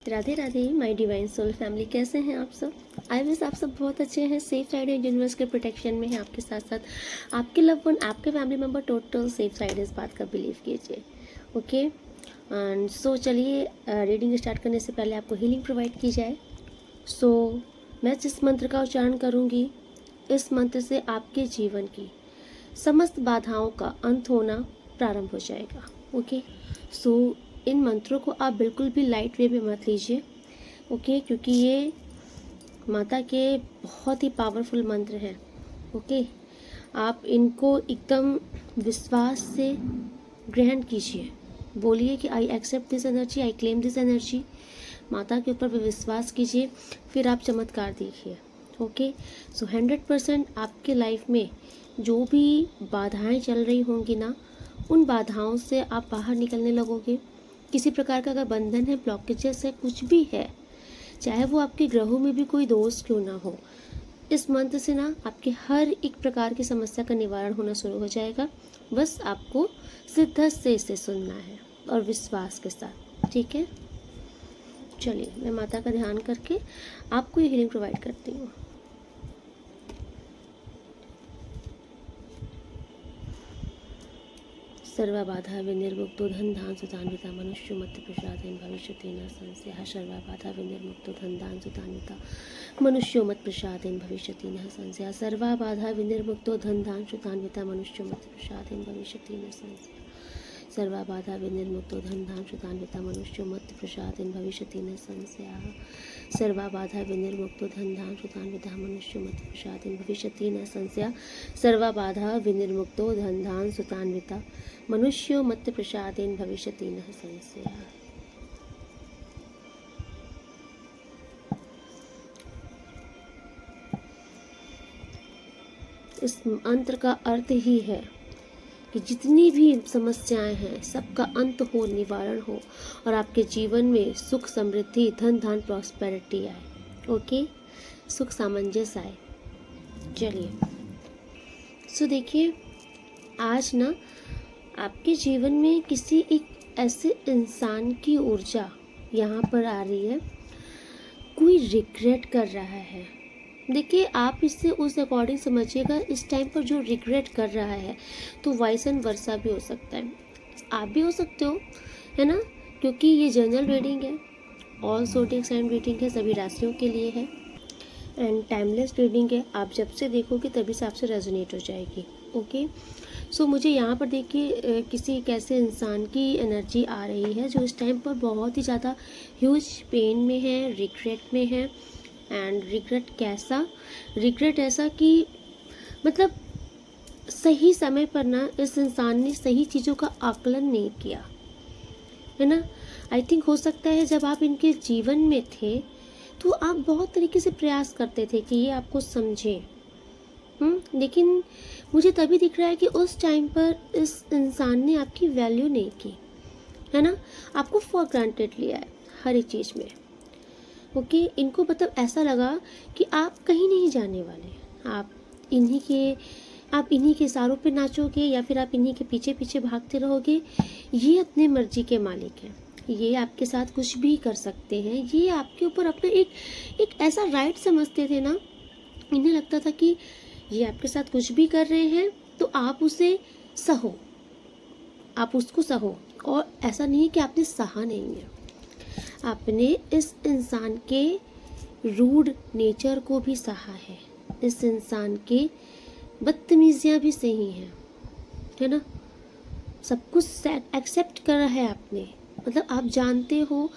Radhe Radhe my divine soul family, कैसे हैं आप सब। आई विश आप सब बहुत अच्छे हैं, सेफ साइड है, यूनिवर्स के प्रोटेक्शन में है आपके साथ साथ आपके लव वन, आपके family member total safe side है, इस बात का बिलीव कीजिए। ओके एंड सो चलिए रीडिंग स्टार्ट करने से पहले आपको हीलिंग प्रोवाइड की जाए। सो मैं जिस मंत्र का उच्चारण करूँगी, इस मंत्र से आपके जीवन की समस्त बाधाओं का अंत होना प्रारंभ हो जाएगा। ओके सो इन मंत्रों को आप बिल्कुल भी लाइट वे में मत लीजिए, ओके, क्योंकि ये माता के बहुत ही पावरफुल मंत्र हैं। ओके आप इनको एकदम विश्वास से ग्रहण कीजिए, बोलिए कि I accept this energy, I claim this energy. माता के ऊपर भी विश्वास कीजिए, फिर आप चमत्कार देखिए। ओके सो 100% आपके लाइफ में जो भी बाधाएं चल रही होंगी ना, उन बाधाओं से आप बाहर निकलने लगोगे। किसी प्रकार का अगर बंधन है, ब्लॉकेजेस है, कुछ भी है, चाहे वो आपके ग्रहों में भी कोई दोष क्यों ना हो, इस मंत्र से ना आपके हर एक प्रकार की समस्या का निवारण होना शुरू हो जाएगा। बस आपको शिद्दत से इसे सुनना है और विश्वास के साथ, ठीक है। चलिए मैं माता का ध्यान करके आपको ये हीलिंग प्रोवाइड करती हूँ। सर्वबाधा विनिर्मुक्तो धन धान सुतान्विता मनुष्यो मत्त प्रसादेन भविष्यति न संशयः। सर्वबाधा विनिर्मुक्तो धन धान सुतान्विता मनुष्यो मत्त प्रसादेन भविष्यति न संशयः। सर्वबाधा विनिर्मुक्तो धन धान सुतान्विता मनुष्यो मत्त प्रसादेन भविष्यति न संशयः। सर्वबाधा विनिर्मुक्तो धन धान सुतान्विता मनुष्यो मत्त प्रसादेन भविष्यति न संशयः। सर्वबाधा विनिर्मुक्तो धन धान सुतान्विता मनुष्यो मत्त प्रसादेन भविष्यति न संशयः। सर्वबाधा विनिर्मुक्तो धन धान सुतान्विता मनुष्यो मत्त प्रसादेन भविष्यति न संशयः। इस मंत्र का अर्थ ही है कि जितनी भी समस्याएं हैं सबका अंत हो, निवारण हो और आपके जीवन में सुख, समृद्धि, धन धान, प्रॉस्पेरिटी आए। ओके सुख सामंजस्य आए। चलिए सो देखिए, आज ना आपके जीवन में किसी एक ऐसे इंसान की ऊर्जा यहाँ पर आ रही है, कोई रिग्रेट कर रहा है। देखिए आप इससे उस अकॉर्डिंग समझिएगा, इस टाइम पर जो रिग्रेट कर रहा है तो वाइस एंड वर्सा भी हो सकता है, आप भी हो सकते हो, है ना, क्योंकि ये जनरल रीडिंग है, ऑल ज़ोडिएक साइन रीडिंग है, सभी राशियों के लिए है एंड टाइमलेस रीडिंग है। आप जब से देखोगे तभी से आपसे रेजोनेट हो जाएगी। ओके सो मुझे यहाँ पर देखिए किसी एक ऐसे इंसान की एनर्जी आ रही है जो इस टाइम पर बहुत ही ज़्यादा ह्यूज पेन में है, रिग्रेट में है। एंड रिग्रेट कैसा, रिग्रेट ऐसा कि मतलब सही समय पर ना इस इंसान ने सही चीज़ों का आकलन नहीं किया, है ना। आई थिंक हो सकता है जब आप इनके जीवन में थे तो आप बहुत तरीके से प्रयास करते थे कि ये आपको समझे, लेकिन मुझे तभी दिख रहा है कि उस टाइम पर इस इंसान ने आपकी वैल्यू नहीं की, है ना, आपको फॉर ग्रांटेड लिया है हर एक चीज़ में। ओके इनको मतलब ऐसा लगा कि आप कहीं नहीं जाने वाले, आप इन्हीं के इशारों पे नाचोगे या फिर आप इन्हीं के पीछे पीछे भागते रहोगे। ये अपने मर्जी के मालिक हैं, ये आपके साथ कुछ भी कर सकते हैं, ये आपके ऊपर अपना एक ऐसा राइट समझते थे ना, इन्हें लगता था कि ये आपके साथ कुछ भी कर रहे हैं तो आप उसे सहो, आप उसको सहो। और ऐसा नहीं है कि आपने सहा नहीं है, आपने इस इंसान के रूड नेचर को भी सहा है, इस इंसान के बदतमीजियाँ भी सही हैं, है ना, सब कुछ एक्सेप्ट करा है आपने। मतलब आप जानते हो,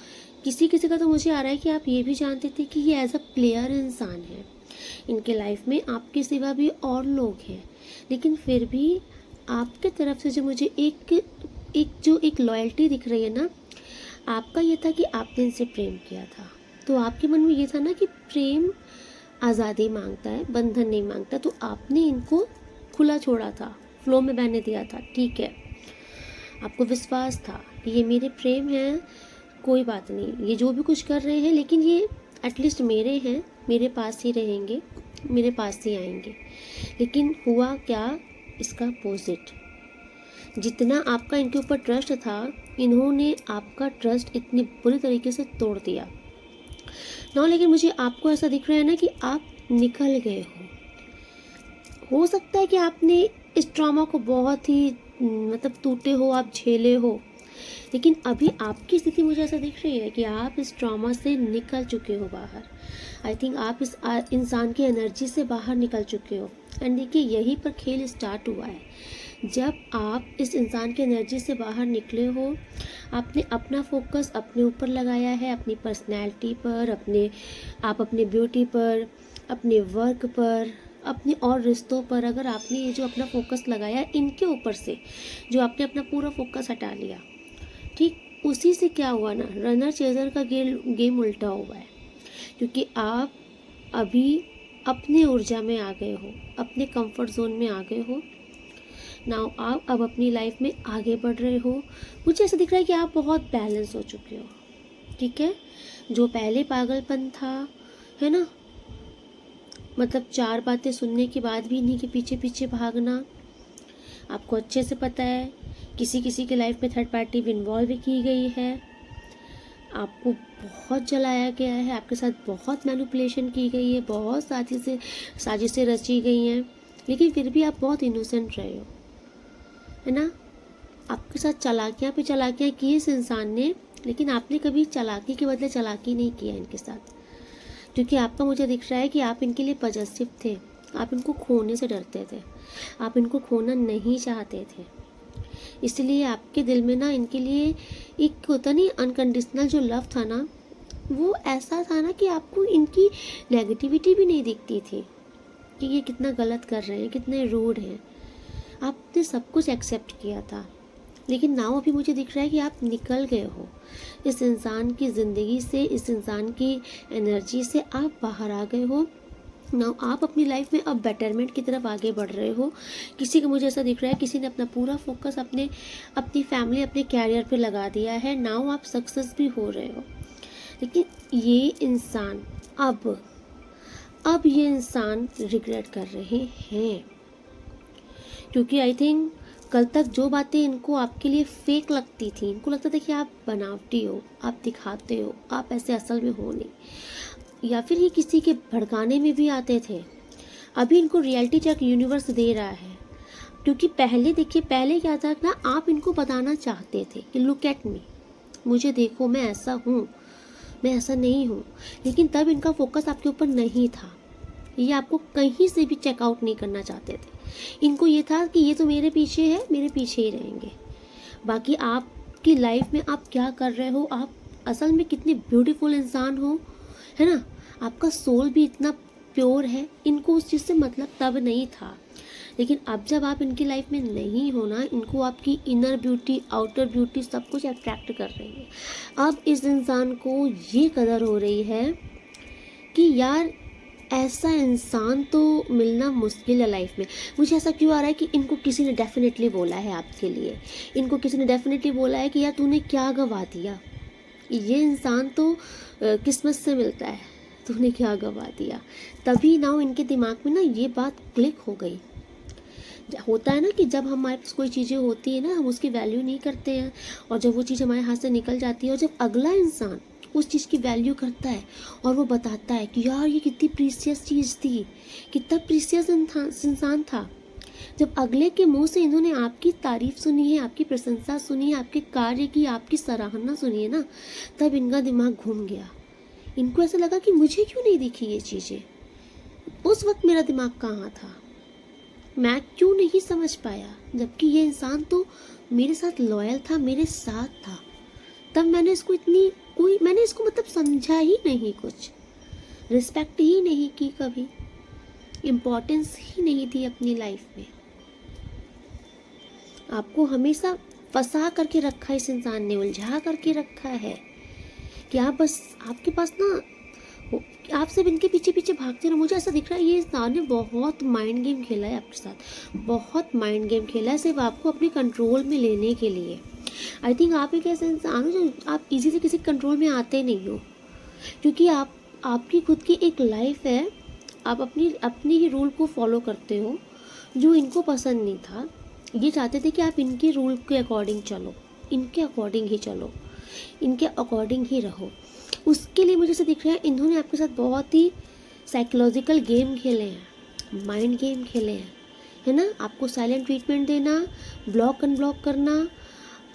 किसी किसी का तो मुझे आ रहा है कि आप ये भी जानते थे कि ये एज अ प्लेयर इंसान है, इनके लाइफ में आपके सिवा भी और लोग हैं, लेकिन फिर भी आपके तरफ से जो मुझे एक लॉयल्टी दिख रही है ना, आपका ये था कि आपने इनसे प्रेम किया था, तो आपके मन में ये था ना कि प्रेम आज़ादी मांगता है, बंधन नहीं मांगता, तो आपने इनको खुला छोड़ा था, फ्लो में बहने दिया था, ठीक है। आपको विश्वास था कि ये मेरे प्रेम हैं, कोई बात नहीं, ये जो भी कुछ कर रहे हैं लेकिन ये एटलीस्ट मेरे हैं, मेरे पास ही रहेंगे, मेरे पास ही आएंगे। लेकिन हुआ क्या, इसका अपोजिट। जितना आपका इनके ऊपर ट्रस्ट था इन्होंने आपका ट्रस्ट इतनी बुरी तरीके से तोड़ दिया ना, लेकिन मुझे आपको ऐसा दिख रहा है ना कि आप निकल गए हो सकता है कि आपने इस ट्रॉमा को बहुत ही मतलब टूटे हो, आप झेले हो, लेकिन अभी आपकी स्थिति मुझे ऐसा दिख रही है कि आप इस ट्रॉमा से निकल चुके हो बाहर। आई थिंक आप इस इंसान की एनर्जी से बाहर निकल चुके हो। एंड देखिए, यहीं पर खेल स्टार्ट हुआ है। जब आप इस इंसान की एनर्जी से बाहर निकले हो, आपने अपना फोकस अपने ऊपर लगाया है, अपनी पर्सनैलिटी पर, अपने ब्यूटी पर, अपने वर्क पर, अपने और रिश्तों पर। अगर आपने ये जो अपना फोकस लगाया इनके ऊपर से, जो आपने अपना पूरा फोकस हटा लिया, ठीक, उसी से क्या हुआ ना, रनर चेजर का गेम उल्टा हुआ है। क्योंकि आप अभी अपने ऊर्जा में आ गए हो, अपने कंफर्ट जोन में आ गए हो। नाउ आप अब अपनी लाइफ में आगे बढ़ रहे हो। मुझे ऐसा दिख रहा है कि आप बहुत बैलेंस हो चुके हो, ठीक है। जो पहले पागलपन था, है ना, मतलब 4 बातें सुनने के बाद भी इन्हीं के पीछे पीछे भागना, आपको अच्छे से पता है किसी किसी के लाइफ में थर्ड पार्टी भी इन्वॉल्व की गई है, आपको बहुत जलाया गया है, आपके साथ बहुत मैनिपुलेशन की गई है, बहुत साजिशें रची गई हैं, लेकिन फिर भी आप बहुत इनोसेंट रहे हो, है ना। आपके साथ चालाकियाँ पे चालाकियाँ की इस इंसान ने, लेकिन आपने कभी चालाकी के बदले चालाकी नहीं किया इनके साथ। क्योंकि आपका मुझे दिख रहा है कि आप इनके लिए पॉजिटिव थे, आप इनको खोने से डरते थे, आप इनको खोना नहीं चाहते थे। इसलिए आपके दिल में ना इनके लिए एक होता नहीं, अनकंडीशनल जो लव था ना, वो ऐसा था ना कि आपको इनकी नेगेटिविटी भी नहीं दिखती थी कि ये कितना गलत कर रहे हैं, कितने रूड हैं। आपने सब कुछ एक्सेप्ट किया था। लेकिन नाउ अभी मुझे दिख रहा है कि आप निकल गए हो इस इंसान की ज़िंदगी से, इस इंसान की एनर्जी से आप बाहर आ गए हो। नाउ आप अपनी लाइफ में अब बेटरमेंट की तरफ आगे बढ़ रहे हो। किसी को मुझे ऐसा दिख रहा है, किसी ने अपना पूरा फोकस अपनी फैमिली, अपने कैरियर पे लगा दिया है। नाउ आप सक्सेस भी हो रहे हो। लेकिन ये इंसान अब ये इंसान रिग्रेट कर रहे हैं, क्योंकि आई थिंक कल तक जो बातें इनको आपके लिए फेक लगती थी, इनको लगता था कि आप बनावटी हो, आप दिखाते हो, आप ऐसे असल में हो नहीं, या फिर ये किसी के भड़काने में भी आते थे। अभी इनको रियलिटी चेक यूनिवर्स दे रहा है। क्योंकि पहले देखिए, पहले क्या था ना, आप इनको बताना चाहते थे कि लुक एट मी, मुझे देखो, मैं ऐसा हूँ, मैं ऐसा नहीं हूँ, लेकिन तब इनका फोकस आपके ऊपर नहीं था। ये आपको कहीं से भी चेकआउट नहीं करना चाहते थे। इनको ये था कि ये तो मेरे पीछे है, मेरे पीछे ही रहेंगे। बाकी आपकी लाइफ में आप क्या कर रहे हो, आप असल में कितने ब्यूटीफुल इंसान हो, है ना, आपका सोल भी इतना प्योर है, इनको उस चीज़ से मतलब तब नहीं था। लेकिन अब जब आप इनकी लाइफ में नहीं हो ना, इनको आपकी इनर ब्यूटी, आउटर ब्यूटी सब कुछ अट्रैक्ट कर रही है। अब इस इंसान को ये कदर हो रही है कि यार, ऐसा इंसान तो मिलना मुश्किल है लाइफ में। मुझे ऐसा क्यों आ रहा है कि इनको किसी ने डेफिनेटली बोला है आपके लिए, इनको किसी ने डेफिनेटली बोला है कि यार तूने क्या गवा दिया, ये इंसान तो किस्मत से मिलता है, तूने क्या गवा दिया। तभी ना इनके दिमाग में ना ये बात क्लिक हो गई। होता है ना कि जब हमारे पास कोई चीज़ें होती है ना, हम उसकी वैल्यू नहीं करते हैं, और जब वो चीज़ हमारे हाथ से निकल जाती है, और जब अगला इंसान उस चीज़ की वैल्यू करता है और वो बताता है कि यार ये कितनी प्रीशियस चीज़ थी, कितना प्रीशियस इंसान था, जब अगले के मुंह से इन्होंने आपकी तारीफ सुनी है, आपकी प्रशंसा सुनी है, आपके कार्य की, आपकी सराहना सुनी है ना, तब इनका दिमाग घूम गया। इनको ऐसा लगा कि मुझे क्यों नहीं दिखी ये चीज़ें, उस वक्त मेरा दिमाग कहाँ था, मैं क्यों नहीं समझ पाया, जबकि ये इंसान तो मेरे साथ लॉयल था, मेरे साथ था। तब मैंने इसको मतलब समझा ही नहीं, कुछ रिस्पेक्ट ही नहीं की, कभी इम्पोर्टेंस ही नहीं दी अपनी लाइफ में। आपको हमेशा फंसा करके रखा, इस इंसान ने उलझा करके रखा है कि आप बस, आपके पास ना, आप सिर्फ इनके पीछे पीछे भागते रहो। मुझे ऐसा दिख रहा है ये इंसान ने बहुत माइंड गेम खेला है आपके साथ, बहुत माइंड गेम खेला है, सिर्फ आपको अपने कंट्रोल में लेने के लिए। आई थिंक आप एक ऐसे इंसान हो जो आप इजी से किसी कंट्रोल में आते नहीं हो, क्योंकि आपकी खुद की एक लाइफ है, आप अपनी ही रूल को फॉलो करते हो, जो इनको पसंद नहीं था। ये चाहते थे कि आप इनके रूल के अकॉर्डिंग चलो, इनके अकॉर्डिंग ही चलो, इनके अकॉर्डिंग ही रहो। उसके लिए मुझे ऐसा दिख रहा है इन्होंने आपके साथ बहुत ही साइकोलॉजिकल गेम खेले हैं, माइंड गेम खेले हैं, है ना। आपको साइलेंट ट्रीटमेंट देना, ब्लॉक अनब्लॉक करना,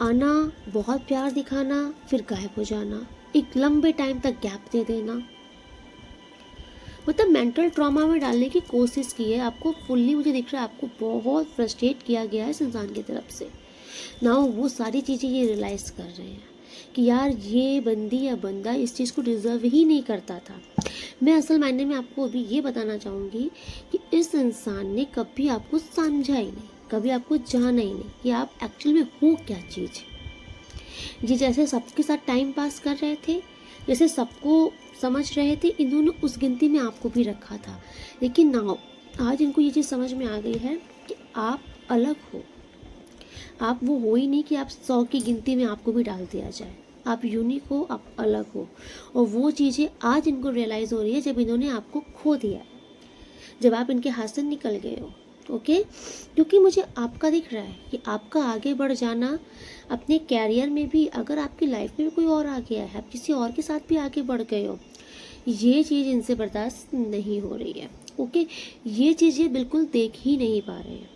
आना, बहुत प्यार दिखाना, फिर गायब हो जाना, एक लंबे टाइम तक गैप दे देना, मतलब मेंटल ट्रॉमा में डालने की कोशिश की है आपको। फुल्ली मुझे दिख रहा है आपको बहुत फ्रस्ट्रेट किया गया है इस इंसान की तरफ से ना। वो सारी चीज़ें ये रियलाइज़ कर रहे हैं कि यार ये बंदी या बंदा इस चीज़ को डिज़र्व ही नहीं करता था। मैं असल मायने में आपको अभी ये बताना चाहूँगी कि इस इंसान ने कभी आपको समझा ही नहीं, कभी आपको जाना ही नहीं कि आप एक्चुअल में हो क्या चीज़। ये जैसे सबके साथ टाइम पास कर रहे थे, जैसे सबको समझ रहे थे, इन्होंने उस गिनती में आपको भी रखा था। लेकिन नाउ आज इनको ये चीज़ समझ में आ गई है कि आप अलग हो। आप वो हो ही नहीं कि आप 100 की गिनती में आपको भी डाल दिया जाए। आप यूनिक हो, आप अलग हो। और वो चीज़ें आज इनको रियलाइज़ हो रही है जब इन्होंने आपको खो दिया है, जब आप इनके हाथ से निकल गए हो। ओके, क्योंकि मुझे आपका दिख रहा है कि आपका आगे बढ़ जाना अपने कैरियर में भी, अगर आपकी लाइफ में कोई और आ गया है, आप किसी और के साथ भी आगे बढ़ गए हो, ये चीज़ इनसे बर्दाश्त नहीं हो रही है। ओके, ये चीज़ ये बिल्कुल देख ही नहीं पा रहे हैं,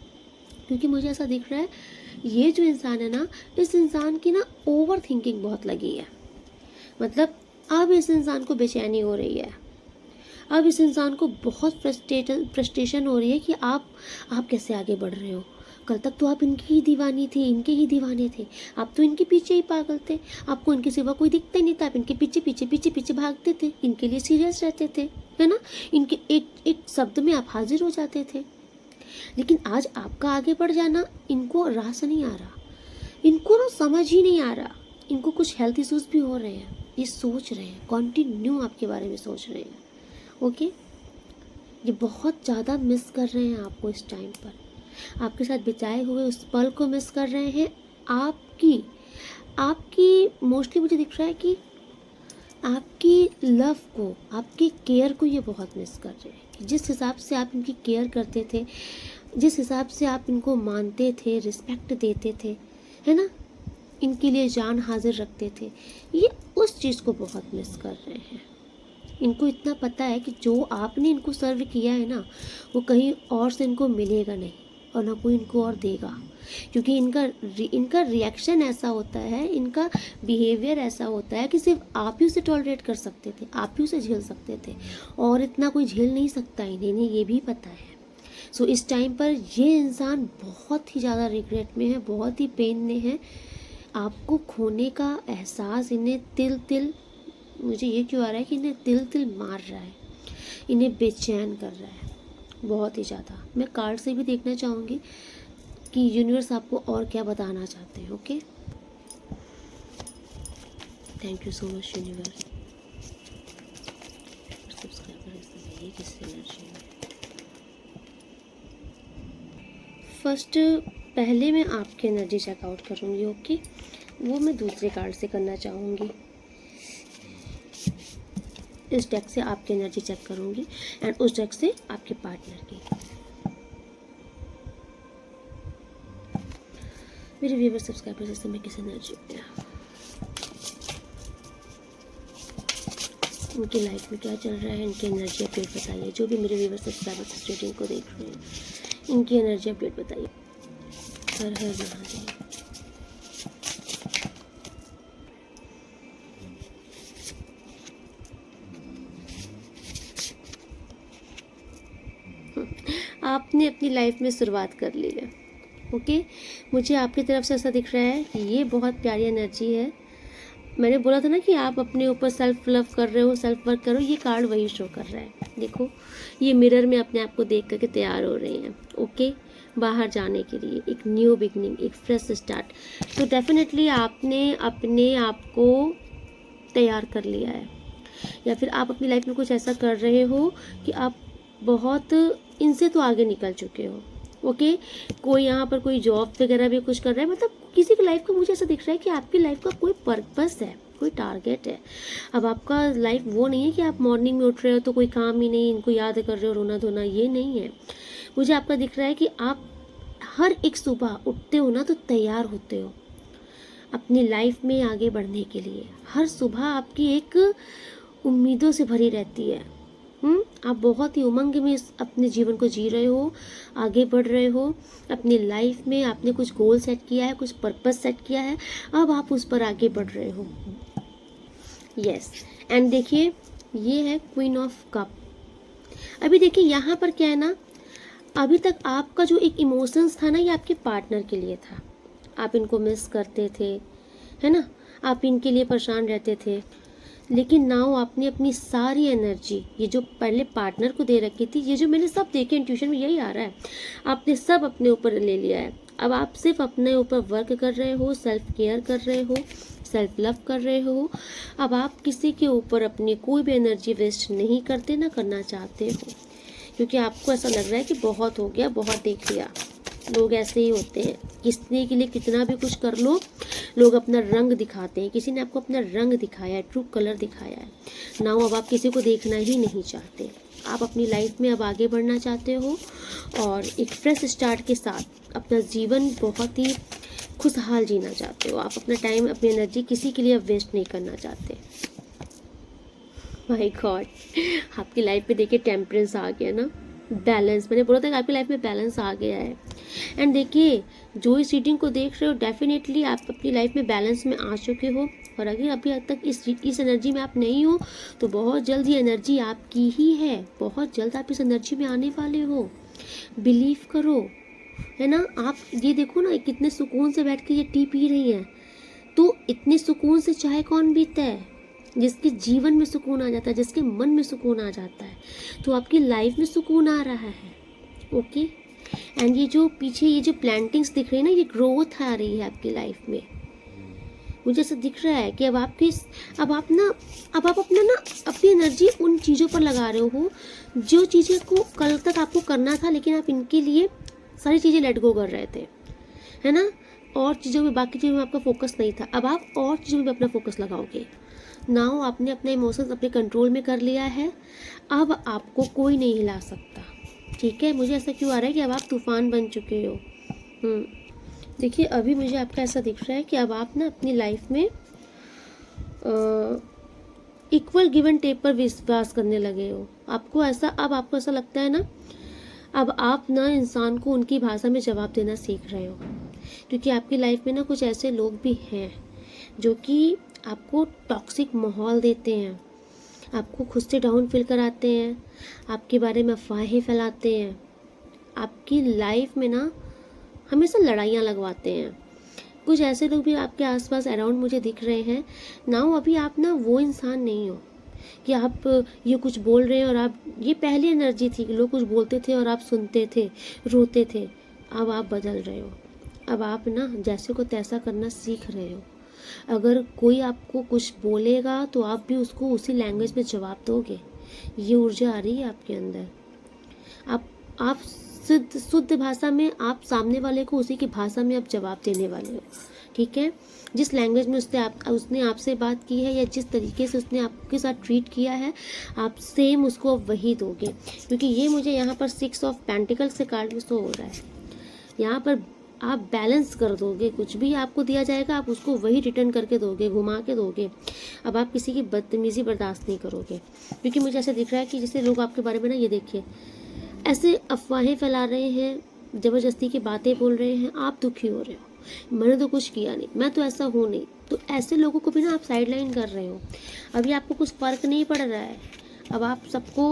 क्योंकि मुझे ऐसा दिख रहा है ये जो इंसान है ना, इस इंसान की ना ओवर थिंकिंग बहुत लगी है। मतलब अब इस इंसान को बेचैनी हो रही है, अब इस इंसान को बहुत फ्रस्ट्रेशन हो रही है कि आप कैसे आगे बढ़ रहे हो। कल तक तो आप इनकी ही दीवानी थे, इनके ही दीवाने थे, आप तो इनके पीछे ही पागल थे, आपको इनके सिवा कोई दिखता ही नहीं था, आप इनके पीछे पीछे पीछे पीछे भागते थे, इनके लिए सीरियस रहते थे, है ना। इनके एक एक शब्द में आप हाजिर हो जाते थे। लेकिन आज आपका आगे बढ़ जाना इनको रास नहीं आ रहा, इनको ना समझ ही नहीं आ रहा। इनको कुछ हेल्थ इश्यूज भी हो रहे हैं, ये सोच रहे हैं, कॉन्टिन्यू आपके बारे में सोच रहे हैं। ओके, ये बहुत ज़्यादा मिस कर रहे हैं आपको इस टाइम पर, आपके साथ बिताए हुए उस पल को मिस कर रहे हैं। आपकी मोस्टली मुझे दिख रहा है कि आपकी लव को, आपकी केयर को ये बहुत मिस कर रहे हैं। जिस हिसाब से आप इनकी केयर करते थे, जिस हिसाब से आप इनको मानते थे, रिस्पेक्ट देते थे, है ना, इनके लिए जान हाजिर रखते थे, ये उस चीज़ को बहुत मिस कर रहे हैं। इनको इतना पता है कि जो आपने इनको सर्व किया है ना, वो कहीं और से इनको मिलेगा नहीं और ना कोई इनको और देगा, क्योंकि इनका रिएक्शन ऐसा होता है, इनका बिहेवियर ऐसा होता है कि सिर्फ आप ही उसे टॉलरेट कर सकते थे, आप ही उसे झेल सकते थे, और इतना कोई झेल नहीं सकता, इन्हें ये भी पता है। सो इस टाइम पर ये इंसान बहुत ही ज़्यादा रिग्रेट में है, बहुत ही पेन में है। आपको खोने का एहसास इन्हें तिल तिल, मुझे ये क्यों आ रहा है कि इन्हें तिल तिल मार रहा है, इन्हें बेचैन कर रहा है बहुत ही ज़्यादा। मैं कार्ड से भी देखना चाहूँगी कि यूनिवर्स आपको और क्या बताना चाहते हैं। Okay, thank you so much universe. First पहले मैं आपकी एनर्जी चेकआउट करूँगी। ओके, वो मैं दूसरे कार्ड से करना चाहूँगी। इस डेक से आपकी एनर्जी चेक करूँगी एंड उस डेक से आपके पार्टनर की। मेरे व्यूअर सब्सक्राइबर से मैं किस एनर्जी में, उनकी लाइफ में क्या चल रहा है, इनकी एनर्जी अपडेट बताइए। जो भी मेरे व्यूअर सब्सक्राइबर इस रीडिंग को देख रहे हैं, इनकी एनर्जी अपडेट बताइए। हर हर महादेव। आपने अपनी लाइफ में शुरुआत कर ली है। ओके, मुझे आपकी तरफ से ऐसा दिख रहा है कि ये बहुत प्यारी एनर्जी है। मैंने बोला था ना कि आप अपने ऊपर सेल्फ लव कर रहे हो, सेल्फ वर्क करो, ये कार्ड वही शो कर रहा है। देखो, ये मिरर में अपने आप को देख करके तैयार हो रहे हैं। ओके, बाहर जाने के लिए, एक न्यू बिगनिंग, एक फ्रेश स्टार्ट। तो डेफिनेटली आपने अपने आप को तैयार कर लिया है, या फिर आप अपनी लाइफ में कुछ ऐसा कर रहे हो कि आप बहुत इनसे तो आगे निकल चुके हो। ओके, कोई यहाँ पर कोई जॉब वगैरह भी कुछ कर रहा है, मतलब किसी की लाइफ का मुझे ऐसा दिख रहा है कि आपकी लाइफ का कोई पर्पस है, कोई टारगेट है। अब आपका लाइफ वो नहीं है कि आप मॉर्निंग में उठ रहे हो तो कोई काम ही नहीं, इनको याद कर रहे हो, रोना धोना, ये नहीं है। मुझे आपका दिख रहा है कि आप हर एक सुबह उठते हो ना तो तैयार होते हो, अपनी लाइफ में आगे बढ़ने के लिए। हर सुबह आपकी एक उम्मीदों से भरी रहती है। आप बहुत ही उमंग में अपने जीवन को जी रहे हो, आगे बढ़ रहे हो अपनी लाइफ में। आपने कुछ गोल सेट किया है, कुछ पर्पस सेट किया है, अब आप उस पर आगे बढ़ रहे हो। यस, एंड देखिए ये है क्वीन ऑफ कप। अभी देखिए यहाँ पर क्या है ना, अभी तक आपका जो एक इमोशंस था ना, ये आपके पार्टनर के लिए था। आप इनको मिस करते थे, है ना, आप इनके लिए परेशान रहते थे। लेकिन नाउ आपने अपनी सारी एनर्जी, ये जो पहले पार्टनर को दे रखी थी, ये जो मैंने सब देखे इंट्यूशन में यही आ रहा है, आपने सब अपने ऊपर ले लिया है। अब आप सिर्फ अपने ऊपर वर्क कर रहे हो, सेल्फ केयर कर रहे हो, सेल्फ लव कर रहे हो। अब आप किसी के ऊपर अपनी कोई भी एनर्जी वेस्ट नहीं करते, ना करना चाहते हो, क्योंकि आपको ऐसा लग रहा है कि बहुत हो गया, बहुत देख लिया। लोग ऐसे ही होते हैं, किसी के लिए कितना भी कुछ कर लो, लोग अपना रंग दिखाते हैं। किसी ने आपको अपना रंग दिखाया है, ट्रू कलर दिखाया है। नाउ अब आप किसी को देखना ही नहीं चाहते। आप अपनी लाइफ में अब आगे बढ़ना चाहते हो और एक फ्रेश स्टार्ट के साथ अपना जीवन बहुत ही खुशहाल जीना चाहते हो। आप अपना टाइम, अपनी एनर्जी किसी के लिए अब वेस्ट नहीं करना चाहते। माय गॉड, आपकी लाइफ में देखिए टेम्परेंस आ गया ना, बैलेंस। मैंने बोला था कि आपकी लाइफ में बैलेंस आ गया है। एंड देखिए जो इस रीडिंग को देख रहे हो, डेफिनेटली आप अपनी लाइफ में बैलेंस में आ चुके हो। और अगर अभी तक इस एनर्जी में आप नहीं हो, तो बहुत जल्द ये एनर्जी आपकी ही है। बहुत जल्द आप इस एनर्जी में आने वाले हो, बिलीव करो, है ना। आप ये देखो ना, कितने सुकून से बैठ के ये टी पी रही हैं। तो इतने सुकून से चाय कौन पीता है? जिसके जीवन में सुकून आ जाता है, जिसके मन में सुकून आ जाता है। तो आपकी लाइफ में सुकून आ रहा है। ओके, एंड ये जो पीछे ये जो प्लांटिंग्स दिख रही है ना, ये ग्रोथ आ रही है आपकी लाइफ में। मुझे ऐसा दिख रहा है कि अब आप अपना ना अपनी एनर्जी उन चीज़ों पर लगा रहे हो जो चीज़ें को कल तक आपको करना था, लेकिन आप इनके लिए सारी चीज़ें लेट गो कर रहे थे, है ना। और चीज़ों में, बाकी चीज़ों में आपका फोकस नहीं था। अब आप और चीज़ों में अपना फोकस लगाओगे। नाउ आपने अपने इमोशंस अपने कंट्रोल में कर लिया है। अब आपको कोई नहीं हिला सकता, ठीक है। मुझे ऐसा क्यों आ रहा है कि अब आप तूफान बन चुके हो। देखिए अभी मुझे आपका ऐसा दिख रहा है कि अब आप ना अपनी लाइफ में इक्वल गिव एंड टेक पर विश्वास करने लगे हो। आपको ऐसा लगता है ना, अब आप ना इंसान को उनकी भाषा में जवाब देना सीख रहे हो। क्योंकि आपकी लाइफ में ना कुछ ऐसे लोग भी हैं जो कि आपको टॉक्सिक माहौल देते हैं, आपको खुद से डाउन फील कराते हैं, आपके बारे में अफवाहें फैलाते हैं, आपकी लाइफ में ना हमेशा लड़ाइयाँ लगवाते हैं। कुछ ऐसे लोग भी आपके आसपास अराउंड मुझे दिख रहे हैं। नाउ अभी आप ना वो इंसान नहीं हो कि आप ये कुछ बोल रहे हैं और आप, ये पहली एनर्जी थी कि लोग कुछ बोलते थे और आप सुनते थे, रोते थे। अब आप बदल रहे हो। अब आप ना जैसे को तैसा करना सीख रहे हो। अगर कोई आपको कुछ बोलेगा तो आप भी उसको उसी लैंग्वेज में जवाब दोगे। ये ऊर्जा आ रही है आपके अंदर। आप शुद्ध भाषा में आप सामने वाले को उसी की भाषा में आप जवाब देने वाले हो, ठीक है। जिस लैंग्वेज में उसने आपसे बात की है या जिस तरीके से उसने आपके साथ ट्रीट किया है, आप सेम उसको अब वही दोगे। क्योंकि ये मुझे यहाँ पर 6 ऑफ पेंटिकल्स से कार्ड में शो हो रहा है। यहाँ पर आप बैलेंस कर दोगे, कुछ भी आपको दिया जाएगा आप उसको वही रिटर्न करके दोगे, घुमा के दोगे। अब आप किसी की बदतमीज़ी बर्दाश्त नहीं करोगे। क्योंकि मुझे ऐसा दिख रहा है कि जैसे लोग आपके बारे में ना, ये देखिए ऐसे अफवाहें फैला रहे हैं, ज़बरदस्ती की बातें बोल रहे हैं, आप दुखी हो रहे हो, मैंने तो कुछ किया नहीं, मैं तो ऐसा हूँ नहीं। तो ऐसे लोगों को भी ना आप साइडलाइन कर रहे हो। अभी आपको कुछ फ़र्क नहीं पड़ रहा है। अब आप सबको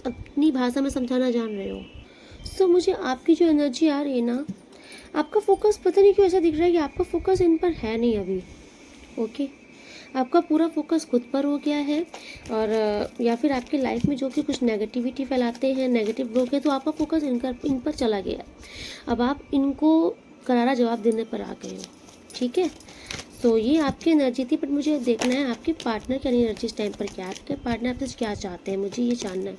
अपनी भाषा में समझाना जान रहे हो। सो मुझे आपकी जो एनर्जी आ रही है ना, आपका फोकस पता नहीं क्यों ऐसा दिख रहा है कि आपका फोकस इन पर है नहीं अभी। ओके, आपका पूरा फोकस खुद पर हो गया है। और या फिर आपकी लाइफ में जो कि कुछ नेगेटिविटी फैलाते हैं, नेगेटिव लोग हैं, तो आपका फोकस इन पर चला गया। अब आप इनको करारा जवाब देने पर आ गए हो, ठीक है। तो ये आपकी एनर्जी थी, बट मुझे देखना है आपके पार्टनर की एनर्जी इस टाइम पर क्या है। आपके पार्टनर आपसे क्या चाहते हैं, मुझे ये जानना है।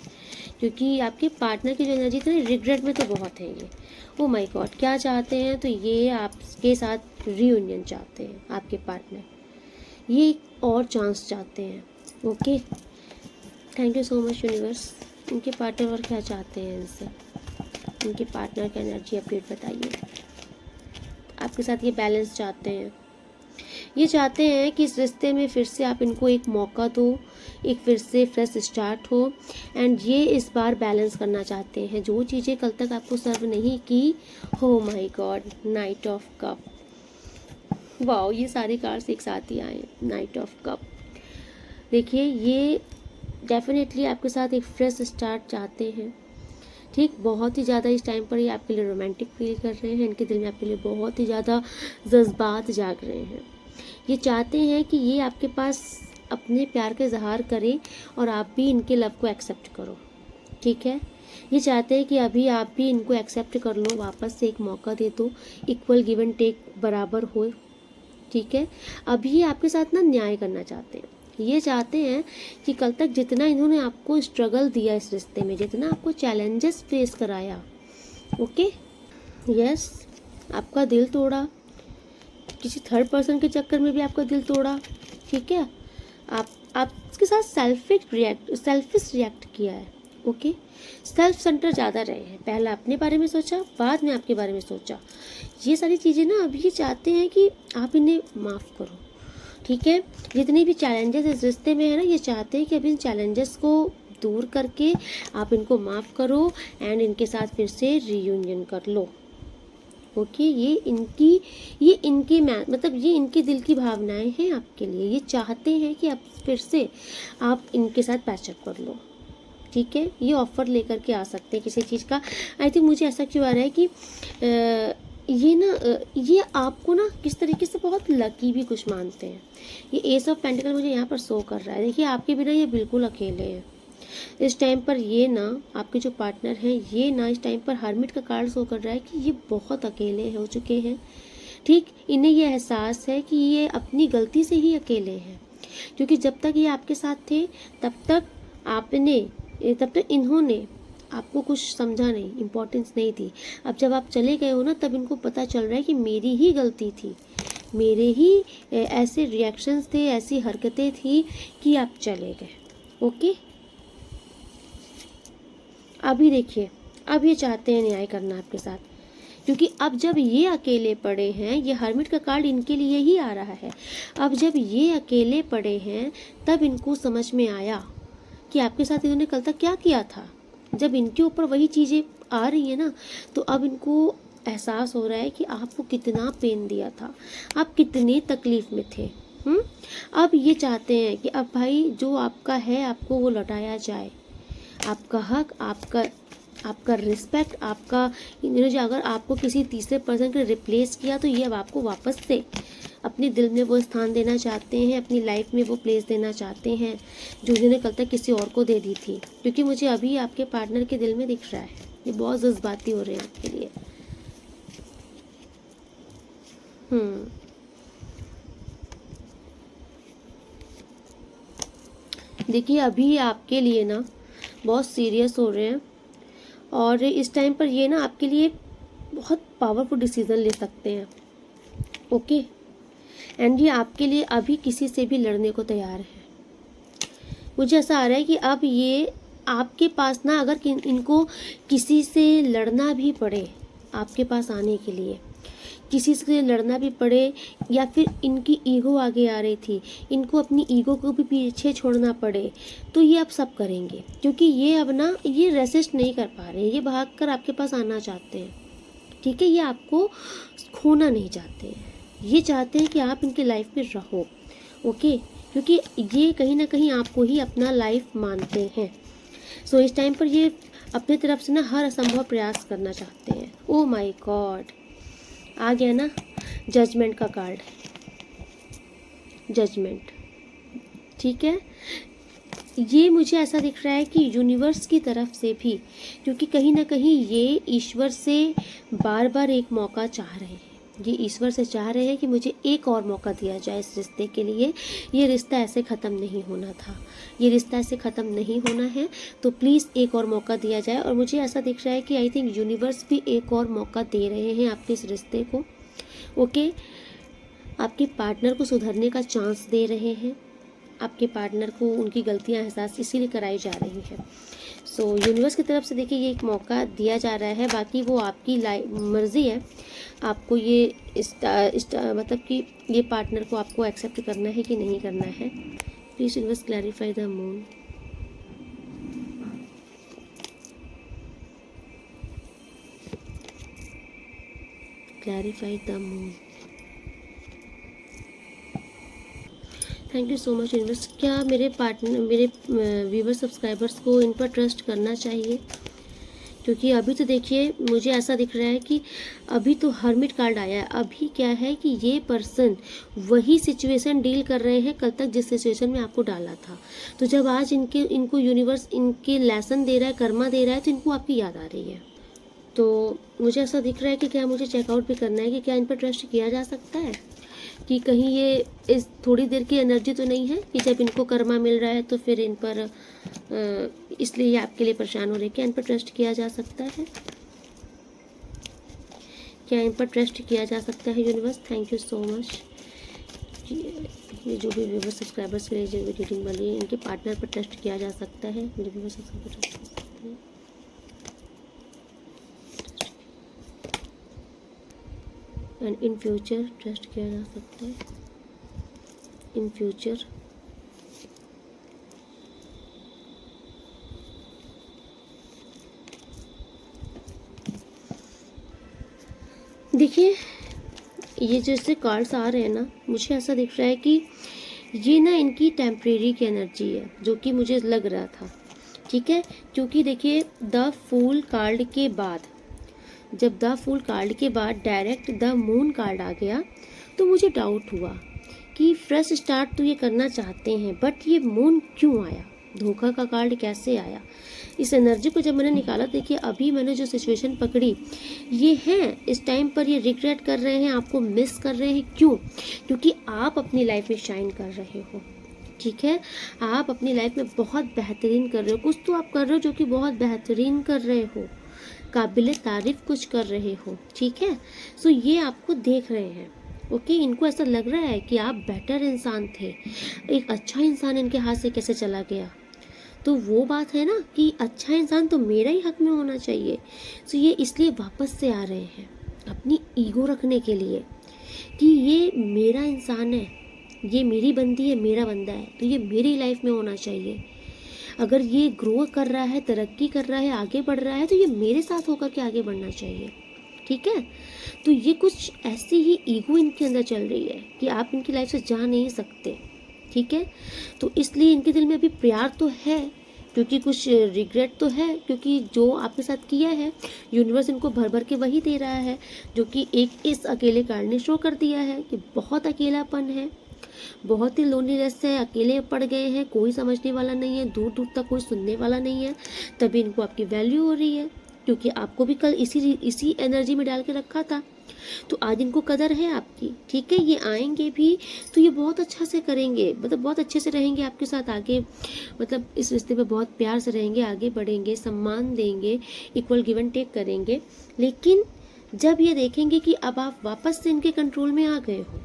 क्योंकि आपके पार्टनर की जो एनर्जी थी ना, रिग्रेट में तो बहुत है ये। ओ माय गॉड, क्या चाहते हैं? तो ये आपके साथ रीयूनियन चाहते हैं। आपके पार्टनर ये एक और चांस चाहते हैं। Okay, thank you so much universe. उनके पार्टनर और क्या चाहते हैं इनसे, उनके पार्टनर का एनर्जी अपडेट बताइए। आपके साथ ये बैलेंस चाहते हैं। ये चाहते हैं कि इस रिश्ते में फिर से आप इनको एक मौका दो, एक फिर से फ्रेश स्टार्ट हो। एंड ये इस बार बैलेंस करना चाहते हैं जो चीज़ें कल तक आपको सर्व नहीं की। हो my God, night of cup, wow, ये सारे कार्ड्स एक साथ ही आए, नाइट ऑफ कप। देखिए, ये डेफिनेटली आपके साथ एक फ्रेश स्टार्ट चाहते हैं, ठीक। बहुत ही ज़्यादा इस टाइम पर ये आपके लिए रोमांटिक फील कर रहे हैं, इनके दिल में आपके लिए बहुत ही ज़्यादा जज्बात जाग रहे हैं। ये चाहते हैं कि ये आपके पास अपने प्यार का इजहार करें और आप भी इनके लव को एक्सेप्ट करो, ठीक है। ये चाहते हैं कि अभी आप भी इनको एक्सेप्ट कर लो, वापस से एक मौका दे दो, इक्वल गिव एंड टेक बराबर हो, ठीक है। अभी ये आपके साथ ना न्याय करना चाहते हैं। ये चाहते हैं कि कल तक जितना इन्होंने आपको स्ट्रगल दिया इस रिश्ते में, जितना आपको चैलेंजेस फेस कराया, ओके, यस, आपका दिल तोड़ा, किसी थर्ड पर्सन के चक्कर में भी आपका दिल तोड़ा, ठीक है। आप इसके साथ सेल्फिश रिएक्ट किया है, ओके। सेल्फ सेंटर ज़्यादा रहे हैं, पहले अपने बारे में सोचा, बाद में आपके बारे में सोचा। ये सारी चीज़ें ना अभी ये चाहते हैं कि आप इन्हें माफ़ करो, ठीक है। जितने भी चैलेंजेस इस रिश्ते में है ना, ये चाहते हैं कि अब इन चैलेंजेस को दूर करके आप इनको माफ़ करो एंड इनके साथ फिर से रीयूनियन कर लो, ओके। ये इनकी मतलब ये इनके दिल की भावनाएं हैं आपके लिए। ये चाहते हैं कि आप फिर से आप इनके साथ पैचअप कर लो, ठीक है। ये ऑफ़र लेकर के आ सकते हैं किसी चीज़ का। आई थिंक मुझे ऐसा क्यों आ रहा है कि ये आपको ना किस तरीके से बहुत लकी भी कुछ मानते हैं। ये एस ऑफ पेंटिकल मुझे यहाँ पर शो कर रहा है। देखिए, आपके बिना ये बिल्कुल अकेले हैं इस टाइम पर। ये ना आपके जो पार्टनर हैं, ये ना इस टाइम पर हर्मिट का कार्ड शो कर रहा है कि ये बहुत अकेले हो चुके हैं, ठीक। इन्हें ये एहसास है कि ये अपनी गलती से ही अकेले हैं, क्योंकि जब तक ये आपके साथ थे तब तक इन्होंने आपको कुछ समझा नहीं, इम्पोर्टेंस नहीं दी। अब जब आप चले गए हो ना, तब इनको पता चल रहा है कि मेरी ही गलती थी, मेरे ही ऐसे रिएक्शंस थे, ऐसी हरकतें थी कि आप चले गए, ओके। अभी देखिए, अब ये चाहते हैं न्याय करना आपके साथ, क्योंकि अब जब ये अकेले पड़े हैं, ये हर्मिट का कार्ड इनके लिए ही आ रहा है। अब जब ये अकेले पड़े हैं, तब इनको समझ में आया कि आपके साथ इन्होंने कल तक क्या किया था। जब इनके ऊपर वही चीज़ें आ रही है ना, तो अब इनको एहसास हो रहा है कि आपको कितना पेन दिया था, आप कितने तकलीफ़ में थे। अब ये चाहते हैं कि अब भाई जो आपका है, आपको वो लौटाया जाए। आपका हक, आपका रिस्पेक्ट, आपका इन्होंने जो अगर आपको किसी तीसरे पर्सन के रिप्लेस किया, तो ये अब आपको वापस से अपने दिल में वो स्थान देना चाहते हैं, अपनी लाइफ में वो प्लेस देना चाहते हैं जो इन्होंने कल तक किसी और को दे दी थी। क्योंकि मुझे अभी आपके पार्टनर के दिल में दिख रहा है, ये बहुत जज्बाती हो रहे हैं आपके लिए। देखिए, अभी आपके लिए ना बहुत सीरियस हो रहे हैं, और इस टाइम पर ये ना आपके लिए बहुत पावरफुल डिसीजन ले सकते हैं, ओके। एंड ये आपके लिए अभी किसी से भी लड़ने को तैयार है। मुझे ऐसा आ रहा है कि अब ये आपके पास ना, अगर इनको किसी से लड़ना भी पड़े, आपके पास आने के लिए किसी से लड़ना भी पड़े, या फिर इनकी ईगो आगे आ रही थी, इनको अपनी ईगो को भी पीछे छोड़ना पड़े, तो ये अब सब करेंगे। क्योंकि ये अब ना ये रेसिस्ट नहीं कर पा रहे, ये भागकर आपके पास आना चाहते हैं, ठीक है। ये आपको खोना नहीं चाहते हैं, ये चाहते हैं कि आप इनकी लाइफ में रहो, ओके। क्योंकि ये कहीं ना कहीं आपको ही अपना लाइफ मानते हैं। सो इस टाइम पर ये अपनी तरफ से ना हर असंभव प्रयास करना चाहते हैं। ओ माय गॉड, आ गया ना जजमेंट का कार्ड, जजमेंट, ठीक है। ये मुझे ऐसा दिख रहा है कि यूनिवर्स की तरफ से भी, क्योंकि कहीं ना कहीं ये ईश्वर से बार बार एक मौका चाह रहे हैं, ये ईश्वर से चाह रहे हैं कि मुझे एक और मौका दिया जाए इस रिश्ते के लिए। ये रिश्ता ऐसे ख़त्म नहीं होना था, ये रिश्ता ऐसे ख़त्म नहीं होना है, तो प्लीज़ एक और मौका दिया जाए। और मुझे ऐसा दिख रहा है कि आई थिंक यूनिवर्स भी एक और मौका दे रहे हैं आपके इस रिश्ते को, ओके। आपके पार्टनर को सुधरने का चांस दे रहे हैं, आपके पार्टनर को उनकी गलतियां एहसास इसीलिए कराई जा रही है। सो यूनिवर्स की तरफ से देखिए ये एक मौका दिया जा रहा है, बाकी वो आपकी मर्ज़ी है आपको ये मतलब कि ये पार्टनर को आपको एक्सेप्ट करना है कि नहीं करना है। Please universe clarify the moon. Clarify the moon. Thank you so much universe. क्या मेरे व्यूवर सब्सक्राइबर्स को इन पर ट्रस्ट करना चाहिए? क्योंकि अभी तो देखिए मुझे ऐसा दिख रहा है कि अभी तो हर्मिट कार्ड आया है। अभी क्या है कि ये पर्सन वही सिचुएशन डील कर रहे हैं कल तक जिस सिचुएशन में आपको डाला था। तो जब आज इनको यूनिवर्स इनके लेसन दे रहा है, कर्मा दे रहा है, तो इनको आपकी याद आ रही है। तो मुझे ऐसा दिख रहा है कि क्या मुझे चेकआउट भी करना है कि क्या इन पर ट्रस्ट किया जा सकता है, कि कहीं ये इस थोड़ी देर की एनर्जी तो नहीं है कि जब इनको कर्मा मिल रहा है तो फिर इन पर इसलिए ये आपके लिए परेशान हो रहे हैं। क्या इन पर ट्रस्ट किया जा सकता है? क्या इन पर ट्रस्ट किया जा सकता है universe? Thank you so much. ये जो भी व्यूवर सब्सक्राइबर्स के लिए जो रीडिंग वाली है, इनके पार्टनर पर ट्रस्ट किया जा सकता है। मेरे व्यूवर सब्सक्राइबर ट्रस्ट कर सकते हैं। एंड इन फ्यूचर ट्रस्ट किया जा सकता है। इन फ्यूचर देखिए ये जैसे कार्ड्स आ रहे हैं ना, मुझे ऐसा दिख रहा है कि ये ना इनकी टेम्परेरी की एनर्जी है, जो कि मुझे लग रहा था। ठीक है, क्योंकि देखिए द फूल कार्ड के बाद, जब द फूल कार्ड के बाद डायरेक्ट द मून कार्ड आ गया तो मुझे डाउट हुआ कि फ्रेश स्टार्ट तो ये करना चाहते हैं, बट ये मून क्यों आया, धोखा का कार्ड कैसे आया। इस एनर्जी को जब मैंने निकाला, देखिए अभी मैंने जो सिचुएशन पकड़ी ये है, इस टाइम पर ये रिग्रेट कर रहे हैं, आपको मिस कर रहे हैं। क्यों? क्योंकि आप अपनी लाइफ में शाइन कर रहे हो। ठीक है, आप अपनी लाइफ में बहुत बेहतरीन कर रहे हो, कुछ तो आप कर रहे हो जो कि बहुत बेहतरीन कर रहे हो, काबिल तारीफ कुछ कर रहे हो। ठीक है, सो ये आपको देख रहे हैं। ओके, इनको ऐसा लग रहा है कि आप बेटर इंसान थे, एक अच्छा इंसान इनके हाथ से कैसे चला गया। तो वो बात है ना कि अच्छा इंसान तो मेरा ही हक में होना चाहिए। सो ये इसलिए वापस से आ रहे हैं अपनी ईगो रखने के लिए कि ये मेरा इंसान है, ये मेरी बंदी है, मेरा बंदा है, तो ये मेरी लाइफ में होना चाहिए। अगर ये ग्रो कर रहा है, तरक्की कर रहा है, आगे बढ़ रहा है, तो ये मेरे साथ होकर के आगे बढ़ना चाहिए। ठीक है, तो ये कुछ ऐसी ही ईगो इनके अंदर चल रही है कि आप इनकी लाइफ से जा नहीं सकते। ठीक है, तो इसलिए इनके दिल में अभी प्यार तो है, क्योंकि कुछ रिग्रेट तो है, क्योंकि जो आपके साथ किया है यूनिवर्स इनको भर भर के वही दे रहा है, जो कि एक इस अकेले कार्ड ने शो कर दिया है कि बहुत अकेलापन है, बहुत ही लोनलीनेस है, अकेले पड़ गए हैं, कोई समझने वाला नहीं है, दूर दूर तक कोई सुनने वाला नहीं है। तभी इनको आपकी वैल्यू हो रही है, क्योंकि आपको भी कल इसी एनर्जी में डाल के रखा था, तो आज इनको कदर है आपकी। ठीक है, ये आएंगे भी तो ये बहुत अच्छा से करेंगे, मतलब बहुत अच्छे से रहेंगे आपके साथ आगे, मतलब इस रिश्ते में बहुत प्यार से रहेंगे, आगे बढ़ेंगे, सम्मान देंगे, इक्वल गिव एंड टेक करेंगे। लेकिन जब ये देखेंगे कि अब आप वापस से इनके कंट्रोल में आ गए हो,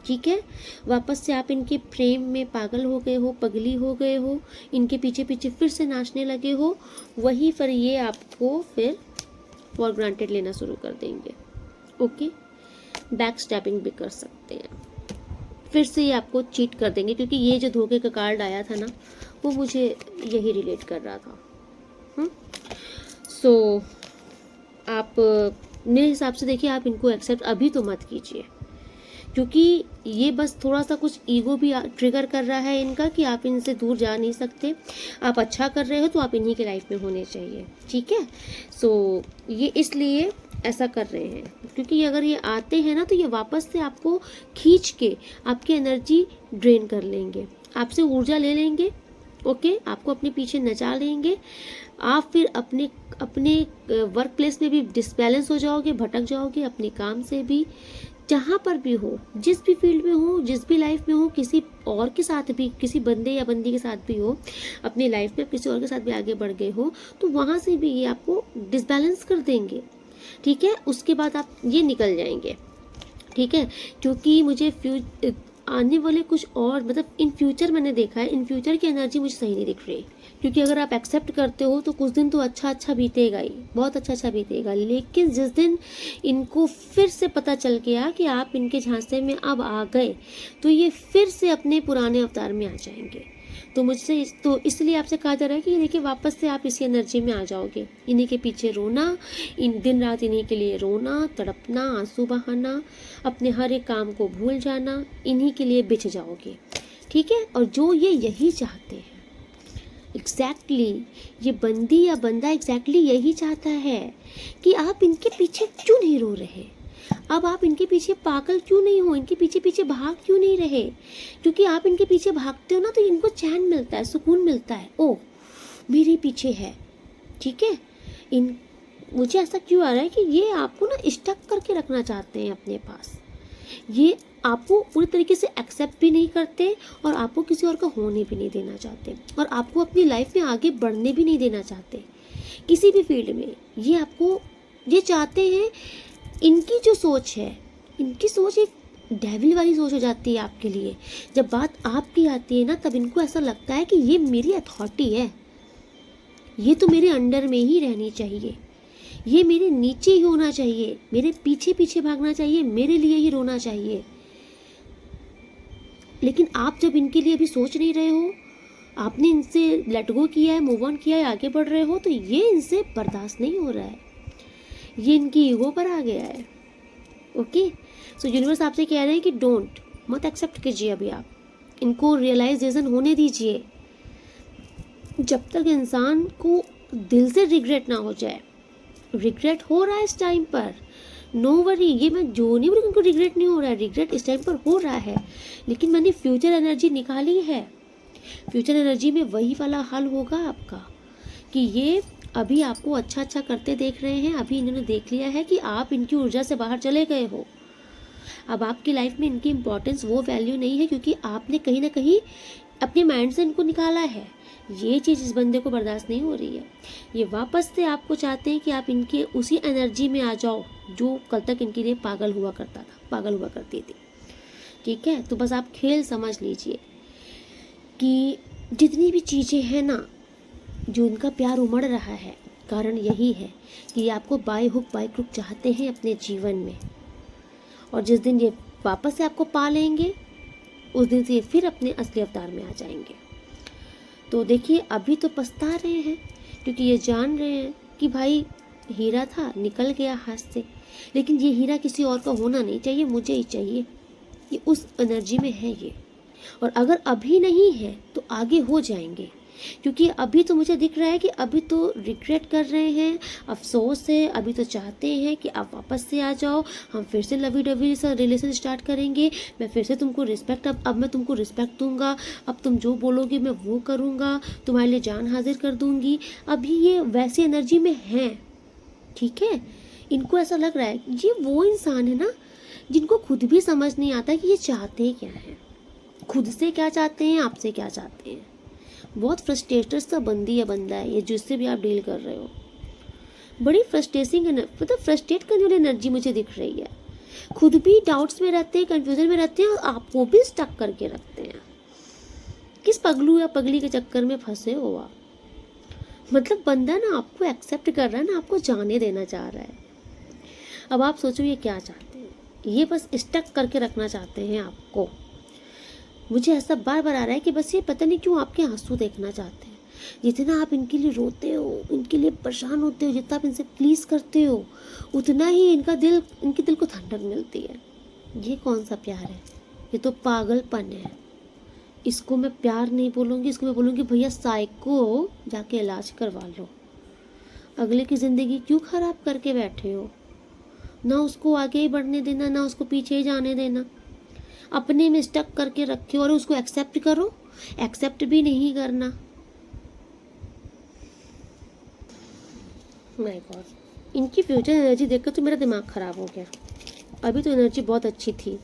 ठीक है, वापस से आप इनके प्रेम में पागल हो गए हो, पगली हो गए हो, इनके पीछे पीछे फिर से नाचने लगे हो, वहीं पर ये आपको फिर फॉर ग्रांटेड लेना शुरू कर देंगे। ओके, बैक स्टैपिंग भी कर सकते हैं, फिर से ये आपको चीट कर देंगे, क्योंकि ये जो धोखे का कार्ड आया था ना, वो मुझे यही रिलेट कर रहा था। सो आप मेरे हिसाब से देखिए, आप इनको एक्सेप्ट अभी तो मत कीजिए, क्योंकि ये बस थोड़ा सा कुछ ईगो भी ट्रिगर कर रहा है इनका कि आप इनसे दूर जा नहीं सकते, आप अच्छा कर रहे हो तो आप इन्हीं के लाइफ में होने चाहिए। ठीक है, सो ये इसलिए ऐसा कर रहे हैं, क्योंकि अगर ये आते हैं ना तो ये वापस से आपको खींच के आपकी एनर्जी ड्रेन कर लेंगे, आपसे ऊर्जा ले लेंगे। ओके, आपको अपने पीछे नचा लेंगे, आप फिर अपने वर्क प्लेस में भी डिसबैलेंस हो जाओगे, भटक जाओगे, अपने काम से भी, जहाँ पर भी हो, जिस भी फील्ड में हो, जिस भी लाइफ में हो, किसी और के साथ भी, किसी बंदे या बंदी के साथ भी हो, अपनी लाइफ में किसी और के साथ भी आगे बढ़ गए हो, तो वहाँ से भी ये आपको डिसबैलेंस कर देंगे। ठीक है, उसके बाद आप ये निकल जाएंगे। ठीक है, क्योंकि मुझे आने वाले कुछ और, मतलब इन फ्यूचर मैंने देखा है, इन फ्यूचर की एनर्जी मुझे सही नहीं दिख रही। क्योंकि अगर आप एक्सेप्ट करते हो तो कुछ दिन तो अच्छा बीतेगा ही, बहुत अच्छा बीतेगा, लेकिन जिस दिन इनको फिर से पता चल गया कि आप इनके झांसे में अब आ गए, तो ये फिर से अपने पुराने अवतार में आ जाएंगे। तो मुझसे तो इसलिए आपसे कहा जा रहा है कि देखिए वापस से आप इसी एनर्जी में आ जाओगे। इन्हीं के पीछे रोना, इन दिन रात इन्हीं के लिए रोना, तड़पना, आंसू बहाना, अपने हर एक काम को भूल जाना, इन्हीं के लिए बिछ जाओगे। ठीक है। और जो ये यही चाहते हैं एग्जैक्टली, ये बंदी या बंदा एग्जैक्टली यही चाहता है कि आप इनके पीछे क्यों नहीं रो रहे, अब आप इनके पीछे पागल क्यों नहीं हो, इनके पीछे पीछे भाग क्यों नहीं रहे। क्योंकि आप इनके पीछे भागते हो ना तो इनको चैन मिलता है, सुकून मिलता है, ओ मेरे पीछे है। ठीक है। इन मुझे ऐसा क्यों आ रहा है कि ये आपको ना स्टक करके रखना चाहते हैं अपने पास। ये आपको पूरी तरीके से एक्सेप्ट भी नहीं करते और आपको किसी और का होने भी नहीं देना चाहते, और आपको अपनी लाइफ में आगे बढ़ने भी नहीं देना चाहते किसी भी फील्ड में। ये आपको ये चाहते हैं, इनकी जो सोच है, इनकी सोच एक डेविल वाली सोच हो जाती है आपके लिए। जब बात आपकी आती है ना, तब इनको ऐसा लगता है कि ये मेरी अथॉरिटी है, ये तो मेरे अंडर में ही रहनी चाहिए, ये मेरे नीचे ही होना चाहिए, मेरे पीछे पीछे भागना चाहिए, मेरे लिए ही रोना चाहिए। लेकिन आप जब इनके लिए अभी सोच नहीं रहे हो, आपने इनसे लेट गो किया है, मूव ऑन किया है, आगे बढ़ रहे हो, तो ये इनसे बर्दाश्त नहीं हो रहा है, ये इनकी ईगो पर आ गया है। ओके। सो यूनिवर्स आपसे कह रहे हैं कि डोंट, मत एक्सेप्ट कीजिए, अभी आप इनको रियलाइजेशन होने दीजिए। जब तक इंसान को दिल से रिग्रेट ना हो जाए, रिग्रेट हो रहा है इस टाइम पर, नो वरी, ये मैं जो नहीं बोलूँ उनको रिग्रेट नहीं हो रहा है, रिग्रेट इस टाइम पर हो रहा है, लेकिन मैंने फ्यूचर एनर्जी निकाली है। फ्यूचर एनर्जी में वही वाला हल होगा आपका कि ये अभी आपको अच्छा करते देख रहे हैं, अभी इन्होंने देख लिया है कि आप इनकी ऊर्जा से बाहर चले गए हो। अब आपकी लाइफ में इनकी इम्पोर्टेंस, वो वैल्यू नहीं है, क्योंकि आपने कहीं ना कहीं अपने माइंड से इनको निकाला है। ये चीज़ इस बंदे को बर्दाश्त नहीं हो रही है। ये वापस से आपको चाहते हैं कि आप इनके उसी एनर्जी में आ जाओ जो कल तक इनके लिए पागल हुआ करता था, पागल हुआ करती थी। ठीक है। तो बस आप खेल समझ लीजिए कि जितनी भी चीज़ें हैं ना, जो इनका प्यार उमड़ रहा है, कारण यही है कि ये आपको बाय हुक बाय क्रुक चाहते हैं अपने जीवन में। और जिस दिन ये वापस से आपको पा लेंगे, उस दिन से ये फिर अपने असली अवतार में आ जाएंगे। तो देखिए अभी तो पछता रहे हैं, क्योंकि ये जान रहे हैं कि भाई हीरा था, निकल गया हाथ से, लेकिन ये हीरा किसी और का होना नहीं चाहिए, मुझे ही चाहिए। ये उस एनर्जी में है ये, और अगर अभी नहीं है तो आगे हो जाएंगे। क्योंकि अभी तो मुझे दिख रहा है कि अभी तो रिग्रेट कर रहे हैं, अफसोस है, अभी तो चाहते हैं कि आप वापस से आ जाओ, हम फिर से लवी डवी सा रिलेशन स्टार्ट करेंगे, मैं फिर से तुमको रिस्पेक्ट, अब मैं तुमको रिस्पेक्ट दूंगा, अब तुम जो बोलोगे मैं वो करूँगा, तुम्हारे लिए जान हाजिर कर दूंगी। अभी ये वैसी एनर्जी में हैं। ठीक है। इनको ऐसा लग रहा है ये वो इंसान है ना जिनको खुद भी समझ नहीं आता कि ये चाहते क्या है, खुद से क्या चाहते हैं, आपसे क्या चाहते हैं। बहुत फ्रस्ट्रेटेड सा बंदी या बंदा है ये, जिससे भी आप डील कर रहे हो। बड़ी फ्रस्ट्रेटिंग, मतलब फ्रस्ट्रेट करने वाली एनर्जी मुझे दिख रही है। खुद भी डाउट्स में रहते हैं, कंफ्यूजन में रहते हैं, और आपको भी स्टक करके रखते हैं। किस पगलू या पगली के चक्कर में फंसे हो आप? मतलब बंदा ना आपको एक्सेप्ट कर रहा है ना, आपको जाने देना चाह रहा है। अब आप सोचो ये क्या चाहते हैं, ये बस स्टक करके रखना चाहते हैं आपको। मुझे ऐसा बार बार आ रहा है कि बस ये पता नहीं क्यों आपके आंसू देखना चाहते हैं। जितना आप इनके लिए रोते हो, इनके लिए परेशान होते हो, जितना आप इनसे प्लीज़ करते हो, उतना ही इनके दिल को ठंडक मिलती है। ये कौन सा प्यार है? ये तो पागलपन है। इसको मैं प्यार नहीं बोलूँगी, इसको मैं बोलूँगी भैया साइको, जाके इलाज करवा लो। अगले की ज़िंदगी क्यों ख़राब करके बैठे हो? ना उसको आगे ही बढ़ने देना, ना उसको पीछे ही जाने देना, अपने में स्टक करके रखे हो। और उसको एक्सेप्ट करो, एक्सेप्ट भी नहीं करना। माय गॉड, इनकी फ्यूचर एनर्जी देखकर तो मेरा दिमाग ख़राब हो गया। अभी तो एनर्जी बहुत अच्छी थी,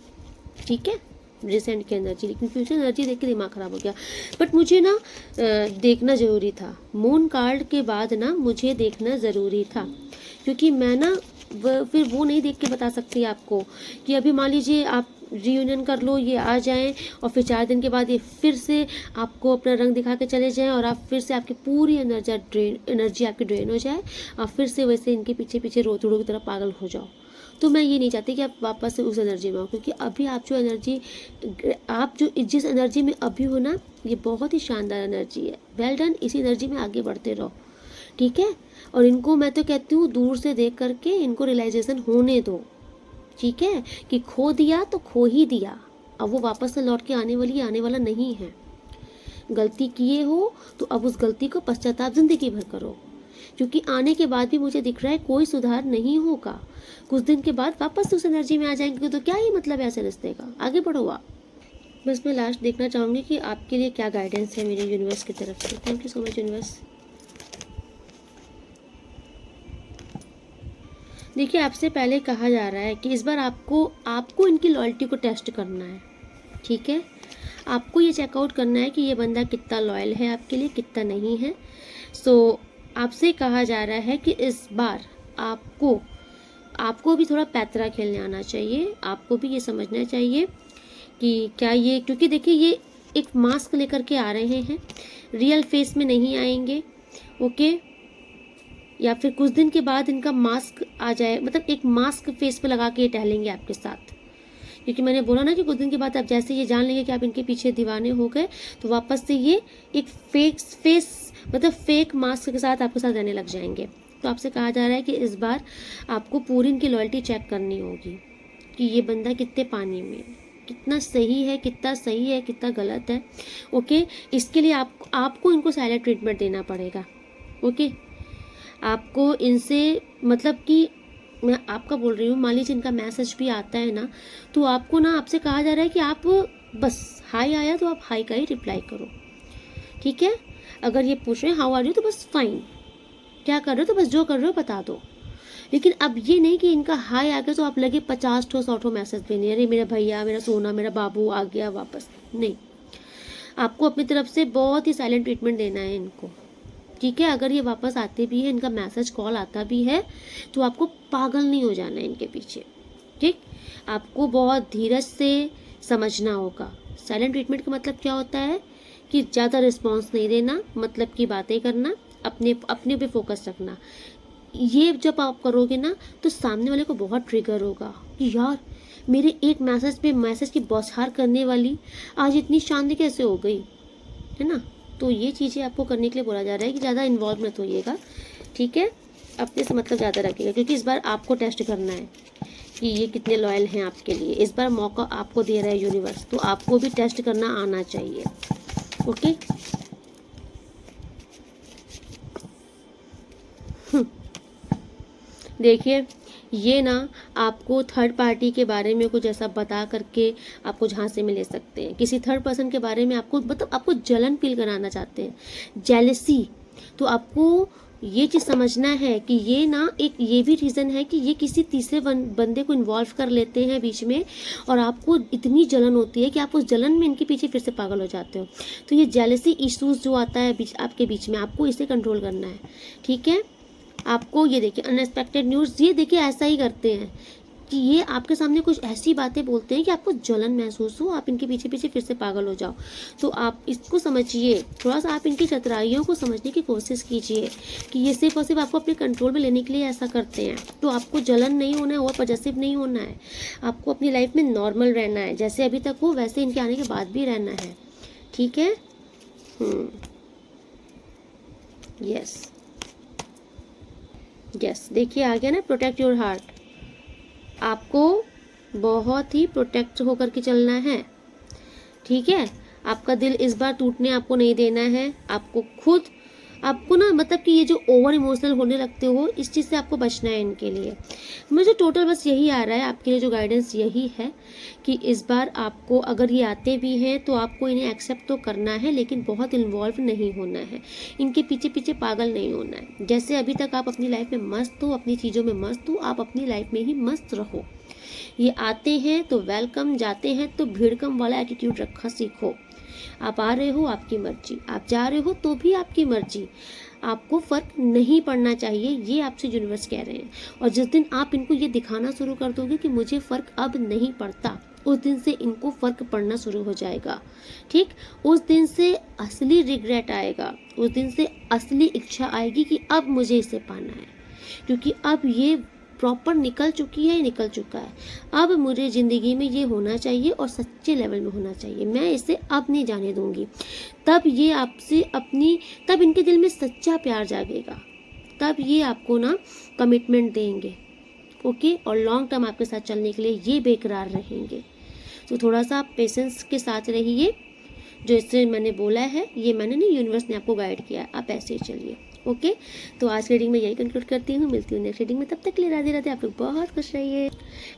ठीक है, रिसेंट की एनर्जी, लेकिन फ्यूचर एनर्जी देख के दिमाग ख़राब हो गया। बट मुझे ना देखना ज़रूरी था, मून कार्ड के बाद ना मुझे देखना ज़रूरी था, क्योंकि मैं ना फिर वो नहीं देख के बता सकती आपको कि अभी मान लीजिए आप रीयूनियन कर लो, ये आ जाएं और फिर 4 दिन के बाद ये फिर से आपको अपना रंग दिखा के चले जाएं और आप फिर से आपकी पूरी एनर्जी आपकी ड्रेन हो जाए, आप फिर से वैसे इनके पीछे पीछे रोतड़ों की तरह पागल हो जाओ। तो मैं ये नहीं चाहती कि आप वापस से उस एनर्जी में हो, क्योंकि अभी आप जो जिस एनर्जी में अभी हो ना, ये बहुत ही शानदार एनर्जी है। वेल डन, इसी एनर्जी में आगे बढ़ते रहो, ठीक है। और इनको मैं तो कहती हूँ दूर से देख करके इनको रियलाइजेशन होने दो, ठीक है, कि खो दिया तो खो ही दिया, अब वो वापस से लौट के आने वाला नहीं है। गलती किए हो तो अब उस गलती को पश्चाताप जिंदगी भर करो, क्योंकि आने के बाद भी मुझे दिख रहा है कोई सुधार नहीं होगा। कुछ दिन के बाद वापस उस एनर्जी में आ जाएंगे, तो क्या ही मतलब है ऐसे रिश्ते का, आगे बढ़ो आप। बस मैं लास्ट देखना चाहूँगी कि आपके लिए क्या गाइडेंस है मेरे यूनिवर्स की तरफ से। Thank you so much universe. देखिए, आपसे पहले कहा जा रहा है कि इस बार आपको इनकी लॉयल्टी को टेस्ट करना है, ठीक है। आपको ये चेकआउट करना है कि ये बंदा कितना लॉयल है आपके लिए, कितना नहीं है। सो आपसे कहा जा रहा है कि इस बार आपको भी थोड़ा पैतरा खेलने आना चाहिए। आपको भी ये समझना चाहिए कि क्या ये, क्योंकि देखिए ये एक मास्क लेकर के आ रहे हैं, रियल फेस में नहीं आएंगे, ओके। या फिर कुछ दिन के बाद इनका मास्क आ जाए, मतलब एक मास्क फेस पे लगा के ये टहलेंगे आपके साथ, क्योंकि मैंने बोला ना कि कुछ दिन के बाद आप जैसे ये जान लेंगे कि आप इनके पीछे दीवाने हो गए, तो वापस से ये एक फेक मास्क के साथ आपके साथ रहने लग जाएंगे। तो आपसे कहा जा रहा है कि इस बार आपको पूरी इनकी लॉयल्टी चेक करनी होगी कि ये बंदा कितने पानी में, कितना सही है, कितना गलत है, ओके। इसके लिए आपको इनको साइलेंट ट्रीटमेंट देना पड़ेगा, ओके। आपको इनसे, मतलब कि मैं आपका बोल रही हूँ, मान लीजिए इनका मैसेज भी आता है ना, तो आपको ना, आपसे कहा जा रहा है कि आप बस हाई आया तो आप हाई का ही रिप्लाई करो, ठीक है। अगर ये पूछ रहे हैं हाउ आर यू, तो बस फाइन, क्या कर रहे हो, तो बस जो कर रहे हो बता दो। लेकिन अब ये नहीं कि इनका हाई आ गया तो आप लगे 50 ठो 100 ठो मैसेज देने, अरे मेरा भैया, मेरा सोना, मेरा बाबू आ गया वापस, नहीं। आपको अपनी तरफ से बहुत ही साइलेंट ट्रीटमेंट देना है इनको, ठीक है। अगर ये वापस आते भी है, इनका मैसेज कॉल आता भी है, तो आपको पागल नहीं हो जाना है इनके पीछे, ठीक। आपको बहुत धीरज से समझना होगा। साइलेंट ट्रीटमेंट का मतलब क्या होता है कि ज़्यादा रिस्पॉन्स नहीं देना, मतलब की बातें करना, अपने पे फोकस रखना। ये जब आप करोगे ना, तो सामने वाले को बहुत ट्रिगर होगा कि यार मेरे एक मैसेज पे मैसेज की बौछार करने वाली आज इतनी शांति कैसे हो गई, है ना। तो ये चीज़ें आपको करने के लिए बोला जा रहा है कि ज़्यादा इन्वॉल्व मत होइएगा, ठीक है। अपने से मतलब ज़्यादा रखिएगा, क्योंकि इस बार आपको टेस्ट करना है कि ये कितने लॉयल हैं आपके लिए। इस बार मौका आपको दे रहा है यूनिवर्स, तो आपको भी टेस्ट करना आना चाहिए, ओके। देखिए, ये ना आपको थर्ड पार्टी के बारे में कुछ ऐसा बता करके आपको झांसे में ले सकते हैं। किसी थर्ड पर्सन के बारे में आपको, मतलब आपको जलन फील कराना चाहते हैं, जेलसी। तो आपको ये चीज़ समझना है कि ये भी रीज़न है कि ये किसी तीसरे बंदे को इन्वॉल्व कर लेते हैं बीच में, और आपको इतनी जलन होती है कि आप उस जलन में इनके पीछे फिर से पागल हो जाते हो। तो ये जेलसी इशूज़ जो आता है आपके बीच में, आपको इसे कंट्रोल करना है, ठीक है। आपको ये देखिए, अनएक्सपेक्टेड न्यूज़, ये देखिए ऐसा ही करते हैं कि ये आपके सामने कुछ ऐसी बातें बोलते हैं कि आपको जलन महसूस हो, आप इनके पीछे पीछे फिर से पागल हो जाओ। तो आप इसको समझिए, थोड़ा सा आप इनकी चतुराइयों को समझने की कोशिश कीजिए कि ये सिर्फ और सिर्फ आपको अपने कंट्रोल में लेने के लिए ऐसा करते हैं। तो आपको जलन नहीं होना है और पॉजिटिव नहीं होना है, आपको अपनी लाइफ में नॉर्मल रहना है, जैसे अभी तक हो वैसे इनके आने के बाद भी रहना है, ठीक है। यस, देखिए आ गया ना, प्रोटेक्ट योर हार्ट। आपको बहुत ही प्रोटेक्ट होकर के चलना है, ठीक है। आपका दिल इस बार टूटने आपको नहीं देना है। आपको ना, मतलब कि ये जो ओवर इमोशनल होने लगते हो, इस चीज़ से आपको बचना है इनके लिए। मुझे टोटल बस यही आ रहा है आपके लिए, जो गाइडेंस यही है कि इस बार आपको, अगर ये आते भी हैं तो आपको इन्हें एक्सेप्ट तो करना है, लेकिन बहुत इन्वॉल्व नहीं होना है, इनके पीछे पीछे पागल नहीं होना है। जैसे अभी तक आप अपनी लाइफ में मस्त हो, अपनी चीज़ों में मस्त हो, आप अपनी लाइफ में ही मस्त रहो। ये आते हैं तो वेलकम, जाते हैं तो भीड़कम वाला एटीट्यूड रखना सीखो। आप आ रहे हो आपकी मर्जी, आप जा रहे हो तो भी आपकी मर्जी। आपको फ़र्क नहीं पड़ना चाहिए, ये आपसे यूनिवर्स कह रहे हैं। और जिस दिन आप इनको ये दिखाना शुरू कर दोगे कि मुझे फ़र्क अब नहीं पड़ता, उस दिन से इनको फ़र्क पड़ना शुरू हो जाएगा। ठीक, उस दिन से असली रिग्रेट आएगा, उस दिन से असली इच्छा आएगी कि अब मुझे इसे पाना है, क्योंकि अब ये प्रॉपर निकल चुकी है, निकल चुका है। अब मुझे ज़िंदगी में ये होना चाहिए और सच्चे लेवल में होना चाहिए, मैं इसे अब नहीं जाने दूंगी। तब ये आपसे तब इनके दिल में सच्चा प्यार जागेगा, तब ये आपको ना कमिटमेंट देंगे, ओके, और लॉन्ग टर्म आपके साथ चलने के लिए ये बेकरार रहेंगे। तो थोड़ा सा आप पेशेंस के साथ रहिए, जो इससे मैंने बोला है ये मैंने नहीं, यूनिवर्स ने आपको गाइड किया है, आप ऐसे ही चलिए, ओके। तो आज की रीडिंग में यही कंक्लूड करती हूँ, मिलती हूँ नेक्स्ट रीडिंग में, तब तक के लिए राधे राधे, आप लोग बहुत खुश रहिए।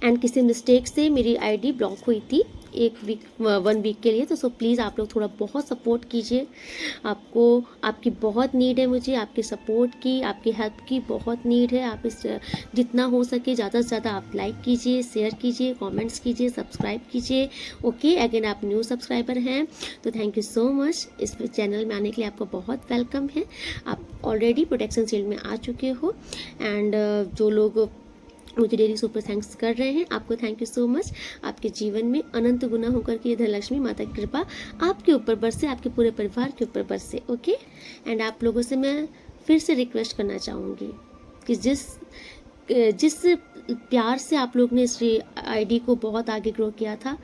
एंड किसी मिस्टेक से मेरी आईडी ब्लॉक हुई थी 1 वीक के लिए, तो सो प्लीज़ आप लोग थोड़ा बहुत सपोर्ट कीजिए, आपकी बहुत नीड है, मुझे आपके सपोर्ट की, आपकी हेल्प की बहुत नीड है। आप इस जितना हो सके ज़्यादा से ज़्यादा आप लाइक कीजिए, शेयर कीजिए, कमेंट्स कीजिए, सब्सक्राइब कीजिए, ओके। अगेन आप न्यू सब्सक्राइबर हैं तो थैंक यू सो मच, इस चैनल में आने के लिए आपको बहुत वेलकम है। आप ऑलरेडी प्रोटेक्शन शील्ड में आ चुके हो, एंड जो लोग मुझे डेली सुपर थैंक्स कर रहे हैं, आपको थैंक यू सो मच। आपके जीवन में अनंत गुना होकर के धनलक्ष्मी माता की कृपा आपके ऊपर बरसे, आपके पूरे परिवार के ऊपर बरसे, ओके। एंड आप लोगों से मैं फिर से रिक्वेस्ट करना चाहूँगी कि जिस प्यार से आप लोग ने इस आईडी को बहुत आगे ग्रो किया था,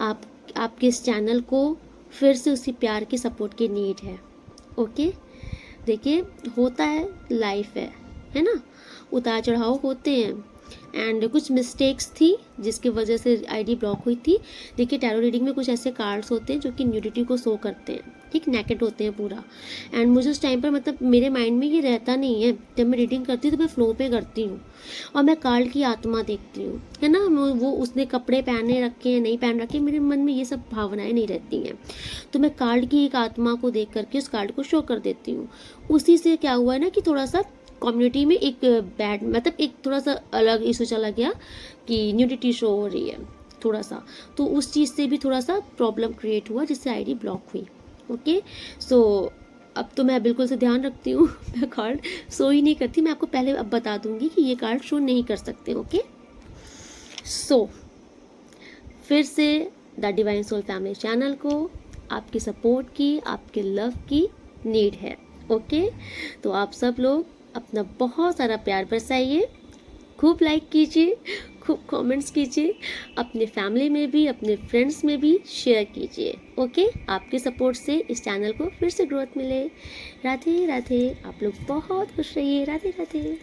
आपके इस चैनल को फिर से उसी प्यार की सपोर्ट की नीड है, ओके। देखिए, होता है, लाइफ है ना, उतार चढ़ाव होते हैं, एंड कुछ मिस्टेक्स थी जिसकी वजह से आईडी ब्लॉक हुई थी। देखिए, टैरो रीडिंग में कुछ ऐसे कार्ड्स होते हैं जो कि न्यूडिटी को शो करते हैं, ठीक, नेकेड होते हैं पूरा, एंड मुझे उस टाइम पर मतलब मेरे माइंड में ये रहता नहीं है। जब मैं रीडिंग करती हूँ तो मैं फ्लो पे करती हूँ और मैं कार्ड की आत्मा देखती हूँ, है ना, वो उसने कपड़े पहने रखे हैं नहीं पहन रखे, मेरे मन में ये सब भावनाएं नहीं रहती हैं, तो मैं कार्ड की एक आत्मा को देख करके उस कार्ड को शो कर देती हूँ। उसी से क्या हुआ है ना कि थोड़ा सा कम्युनिटी में एक बैड मतलब एक थोड़ा सा अलग इशू चला गया कि न्यूडिटी शो हो रही है थोड़ा सा, तो उस चीज़ से भी थोड़ा सा प्रॉब्लम क्रिएट हुआ जिससे आईडी ब्लॉक हुई, ओके। सो अब तो मैं बिल्कुल से ध्यान रखती हूँ, मैं कार्ड शो ही नहीं करती, मैं आपको पहले अब बता दूंगी कि ये कार्ड शो नहीं कर सकते, ओके। सो फिर से the divine soul family channel को आपकी सपोर्ट की, आपके लव की नीड है, ओके। तो आप सब लोग अपना बहुत सारा प्यार बरसाइए, खूब लाइक कीजिए, खूब कमेंट्स कीजिए, अपने फैमिली में भी, अपने फ्रेंड्स में भी शेयर कीजिए, ओके। आपके सपोर्ट से इस चैनल को फिर से ग्रोथ मिले। राधे राधे, आप लोग बहुत खुश रहिए, राधे राधे।